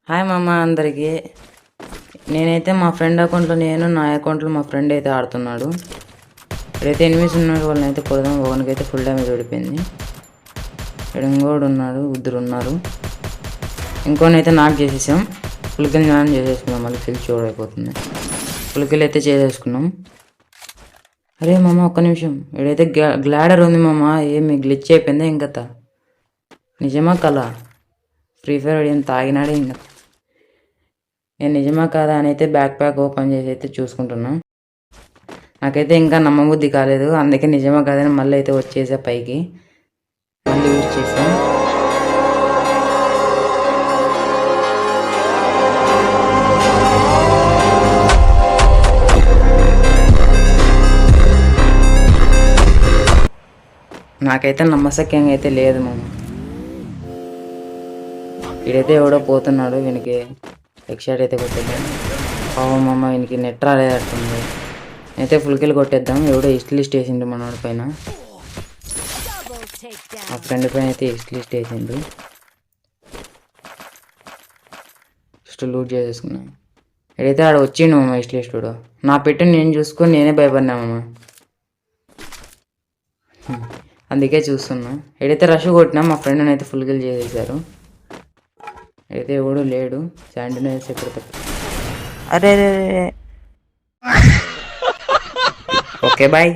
Hi మామ అందరికి. నేనైతే మా ఫ్రెండ్ అకౌంట్లో నా అకౌంట్లో మా ఫ్రెండ్ అయితే ఆడుతున్నాడు. ఇక్కడైతే ఎనిమిస్ ఉన్నాడు, వాళ్ళని అయితే కొడదాం. ఒకనికైతే ఫుల్ డ్యామేజ్ ఓడిపోయింది. ఇంకోడు ఉన్నాడు, ఇద్దరు ఉన్నారు. ఇంకోనైతే నాకు చేసేసాం. పులికిల్ జ్ఞానం చేసేసుకున్నాం. మళ్ళీ కిల్ చూడ అయిపోతుంది. పులికిల్ అయితే చేసేసుకున్నాం. అరే మామ ఒక్క నిమిషం, ఇక్కడైతే గ్లాడర్ ఉంది మామ. ఏమి గ్లిచ్ అయిపోయిందా ఇంకత? నిజమా కలా? ఫ్రీ ఫైర్ ఏం తాగినాడే ఇంకా. నేను నిజమా కాదా అని అయితే బ్యాక్ ప్యాక్ ఓపెన్ చేసి అయితే చూసుకుంటున్నా. నాకైతే ఇంకా నమ్మబుద్ధి కాలేదు. అందుకే నిజమా కాదని మళ్ళీ అయితే వచ్చేసా పైకి. మళ్ళీ యూజ్ చేసా. నాకైతే నమ్మశక్యంగా అయితే లేదు మామ. ఇడైతే ఎవడో పోతున్నాడు, వీనికి ఎక్స్షాట్ అయితే కొట్టేద్దాం. పాపం మామ వీనికి నెట్ రాలేదట్టుంది. అయితే ఫుల్కిల్ కొట్టేద్దాం. ఎవడో ఈస్ట్ లిస్ట్ వేసిండు మనోడి పైన. మా ఫ్రెండ్ పైన అయితే ఈస్ట్ లిస్ట్ వేసిండు. ఫస్ట్ లూట్ చేసేసుకున్నాం. ఇడైతే ఆడ వచ్చిండు మామ ఈస్ట్ లిస్ట్. నా పెట్టి నేను చూసుకొని నేనే భయపడినామమ్మ. అందుకే చూస్తున్నా. ఎడైతే రష్ కొట్టినా మా ఫ్రెండ్ని అయితే ఫుల్ కిల్ చేసేసారు. అయితే ఎవడు లేడు. శాండీని వేసి ఎక్కడ తప్ప. అరే ఓకే బాయ్.